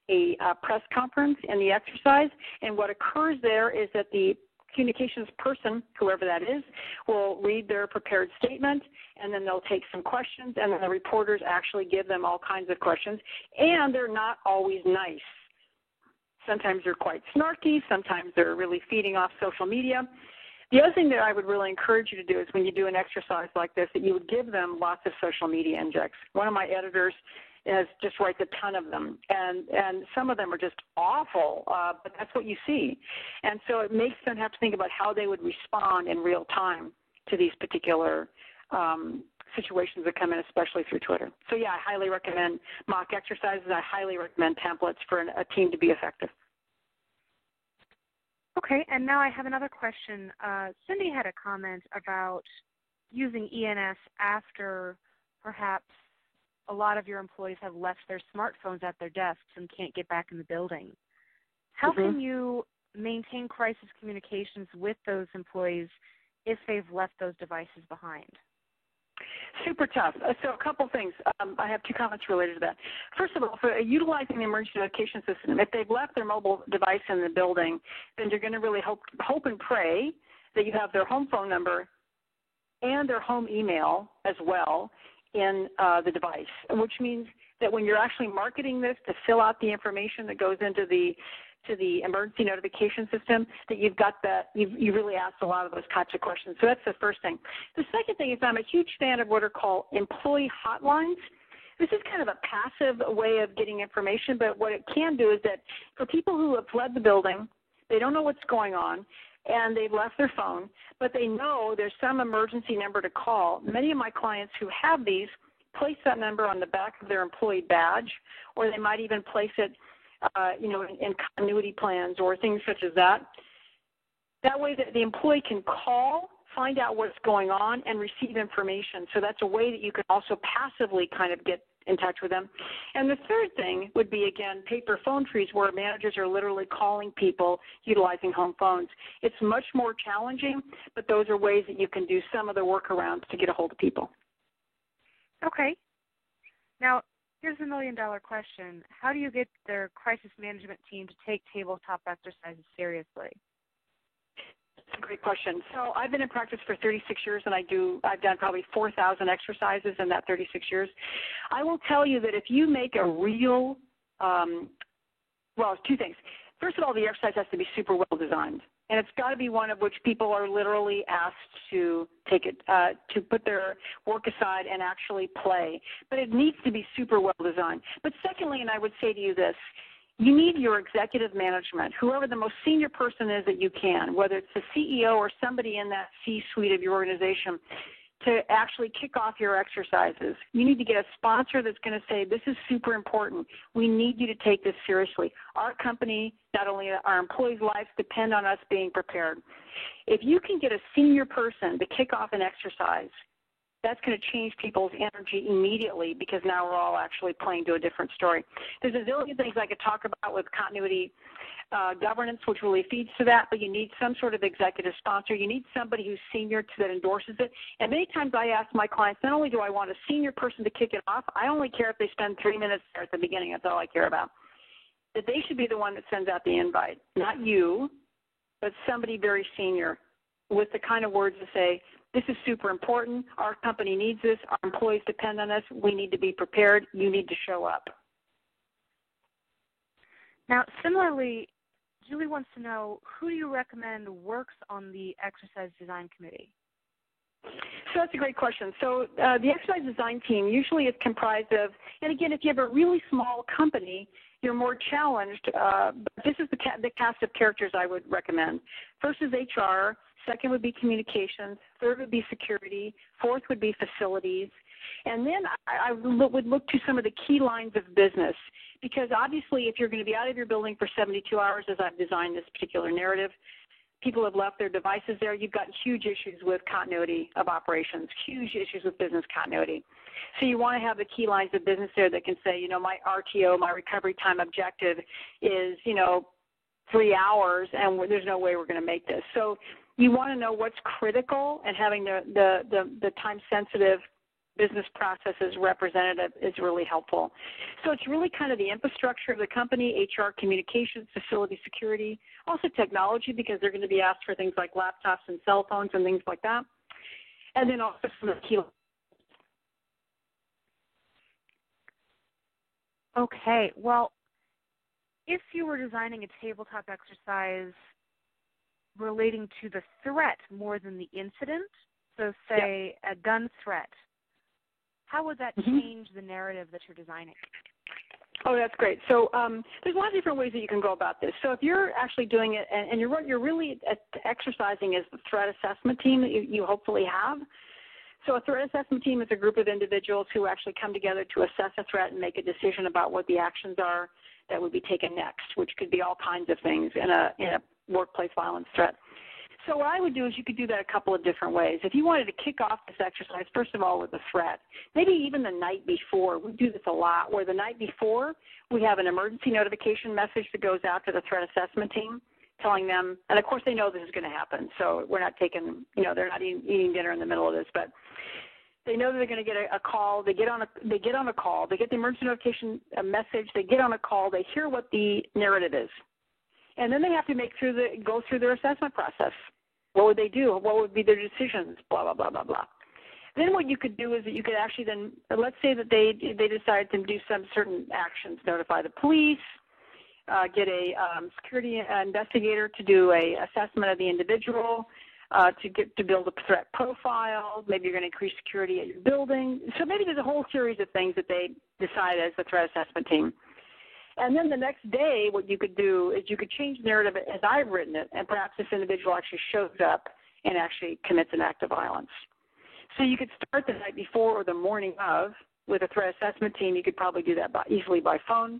a press conference in the exercise. And what occurs there is that the communications person, whoever that is, will read their prepared statement, and then they'll take some questions, and then the reporters actually give them all kinds of questions. And they're not always nice. Sometimes they're quite snarky. Sometimes they're really feeding off social media. The other thing that I would really encourage you to do is when you do an exercise like this, that you would give them lots of social media injects. One of my editors just writes a ton of them, and some of them are just awful, but that's what you see. And so it makes them have to think about how they would respond in real time to these particular situations that come in, especially through Twitter. So yeah, I highly recommend mock exercises. I highly recommend templates for a team to be effective. Okay, and now I have another question. Cindy had a comment about using ENS after perhaps a lot of your employees have left their smartphones at their desks and can't get back in the building. How can you maintain crisis communications with those employees if they've left those devices behind? Super tough. So a couple things. I have two comments related to that. First of all, for utilizing the emergency notification system, if they've left their mobile device in the building, then you're going to really hope and pray that you have their home phone number and their home email as well in the device, which means that when you're actually marketing this to fill out the information that goes into the emergency notification system, that you've got that, you really asked a lot of those types of questions. So that's the first thing. The second thing is I'm a huge fan of what are called employee hotlines. This is kind of a passive way of getting information, but what it can do is that for people who have fled the building, they don't know what's going on, and they've left their phone, but they know there's some emergency number to call. Many of my clients who have these place that number on the back of their employee badge, or they might even place it in continuity plans or things such as that. That way that the employee can call, find out what's going on, and receive information. So that's a way that you can also passively kind of get in touch with them. And the third thing would be, again, paper phone trees where managers are literally calling people utilizing home phones. It's much more challenging, but those are ways that you can do some of the workarounds to get a hold of people. Okay. Now, here's the million-dollar question. How do you get their crisis management team to take tabletop exercises seriously? That's a great question. So I've been in practice for 36 years, and I've done probably 4,000 exercises in that 36 years. I will tell you that if you make a real, two things. First of all, the exercise has to be super well designed. And it's got to be one of which people are literally asked to take it, to put their work aside and actually play. But it needs to be super well designed. But secondly, and I would say to you this, you need your executive management, whoever the most senior person is that you can, whether it's the CEO or somebody in that C-suite of your organization, to actually kick off your exercises. You need to get a sponsor that's going to say, this is super important. We need you to take this seriously. Our company, not only our employees' lives, depend on us being prepared. If you can get a senior person to kick off an exercise, that's going to change people's energy immediately because now we're all actually playing to a different story. There's a zillion things I could talk about with continuity governance, which really feeds to that, but you need some sort of executive sponsor. You need somebody who's senior that endorses it. And many times I ask my clients, not only do I want a senior person to kick it off, I only care if they spend 3 minutes there at the beginning. That's all I care about. That they should be the one that sends out the invite, not you, but somebody very senior with the kind of words to say, this is super important. Our company needs this. Our employees depend on us. We need to be prepared. You need to show up. Now, similarly, Julie wants to know, who do you recommend works on the exercise design committee? So that's a great question. So the exercise design team usually is comprised of, and again, if you have a really small company, you're more challenged. But this is the cast of characters I would recommend. First is HR. Second would be communications. Third would be security. Fourth would be facilities. And then I would look to some of the key lines of business, because obviously if you're going to be out of your building for 72 hours, as I've designed this particular narrative, people have left their devices there. You've got huge issues with continuity of operations, huge issues with business continuity. So you want to have the key lines of business there that can say, my RTO, my recovery time objective is, 3 hours, and there's no way we're going to make this. So you want to know what's critical, and having the time-sensitive business processes representative is really helpful. So it's really kind of the infrastructure of the company, HR, communications, facility security, also technology, because they're going to be asked for things like laptops and cell phones and things like that. And then also some of the key. Okay, well, if you were designing a tabletop exercise relating to the threat more than the incident, so say a gun threat, how would that change the narrative that you're designing? Oh, that's great. So there's a lot of different ways that you can go about this. So if you're actually doing it, and you're really exercising as the threat assessment team that you hopefully have. So a threat assessment team is a group of individuals who actually come together to assess a threat and make a decision about what the actions are that would be taken next, which could be all kinds of things in a workplace violence threat. So what I would do is you could do that a couple of different ways. If you wanted to kick off this exercise, first of all, with a threat, maybe even the night before. We do this a lot, where the night before we have an emergency notification message that goes out to the threat assessment team telling them, and of course they know this is going to happen, so we're not taking, they're not eating dinner in the middle of this, but they know that they're going to get a call. They get on a call. They get the emergency notification message. They get on a call. They hear what the narrative is, and then they have to go through their assessment process. What would they do? What would be their decisions? Blah blah blah blah blah. Then what you could do is that you could actually then, let's say that they decide to do some certain actions, notify the police, get a security investigator to do a assessment of the individual, to build a threat profile. Maybe you're going to increase security at your building. So maybe there's a whole series of things that they decide as the threat assessment team. And then the next day, what you could do is you could change the narrative as I've written it, and perhaps this individual actually shows up and actually commits an act of violence. So you could start the night before or the morning of with a threat assessment team. You could probably do that easily by phone.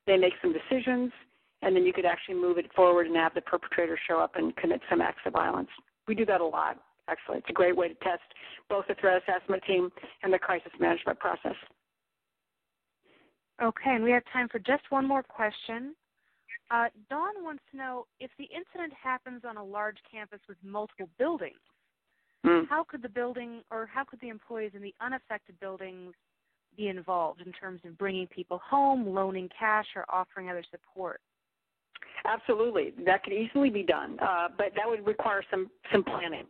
They make some decisions, and then you could actually move it forward and have the perpetrator show up and commit some acts of violence. We do that a lot, actually. It's a great way to test both the threat assessment team and the crisis management process. Okay, and we have time for just one more question. Dawn wants to know, if the incident happens on a large campus with multiple buildings, how could the employees in the unaffected buildings be involved in terms of bringing people home, loaning cash, or offering other support? Absolutely. That could easily be done, but that would require some planning.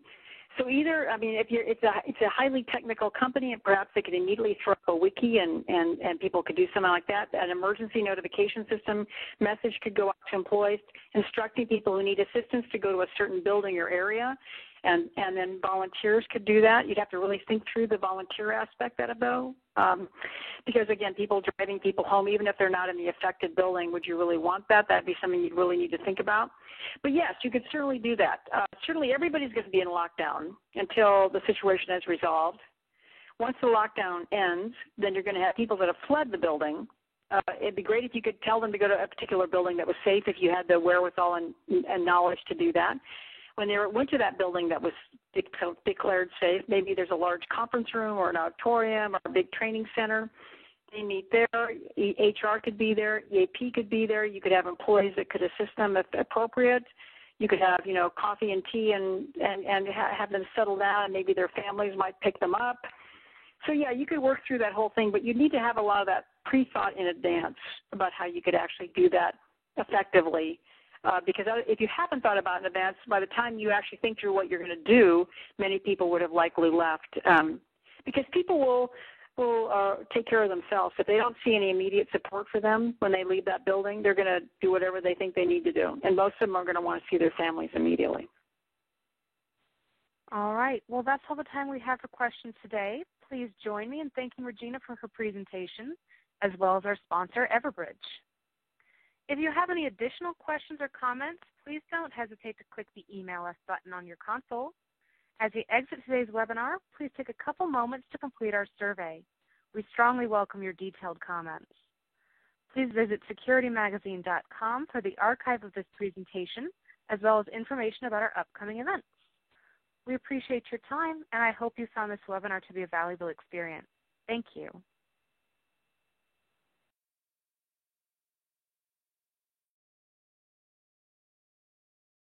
So either, if it's a highly technical company, and perhaps they could immediately throw up a wiki and people could do something like that. An emergency notification system message could go out to employees instructing people who need assistance to go to a certain building or area. And then volunteers could do that. You'd have to really think through the volunteer aspect of it, though, because, again, people driving people home, even if they're not in the affected building, would you really want that? That would be something you'd really need to think about. But, yes, you could certainly do that. Certainly everybody's going to be in lockdown until the situation is resolved. Once the lockdown ends, then you're going to have people that have fled the building. It'd be great if you could tell them to go to a particular building that was safe, if you had the wherewithal and knowledge to do that. When they went to that building that was declared safe, maybe there's a large conference room or an auditorium or a big training center. They meet there. HR could be there. EAP could be there. You could have employees that could assist them if appropriate. You could have, coffee and tea and have them settle down. Maybe their families might pick them up. So, yeah, you could work through that whole thing, but you need to have a lot of that pre-thought in advance about how you could actually do that effectively. Because if you haven't thought about it in advance, by the time you actually think through what you're going to do, many people would have likely left. Because people will take care of themselves. If they don't see any immediate support for them when they leave that building, they're going to do whatever they think they need to do. And most of them are going to want to see their families immediately. All right. Well, that's all the time we have for questions today. Please join me in thanking Regina for her presentation, as well as our sponsor, Everbridge. If you have any additional questions or comments, please don't hesitate to click the Email Us button on your console. As you exit today's webinar, please take a couple moments to complete our survey. We strongly welcome your detailed comments. Please visit securitymagazine.com for the archive of this presentation, as well as information about our upcoming events. We appreciate your time, and I hope you found this webinar to be a valuable experience. Thank you.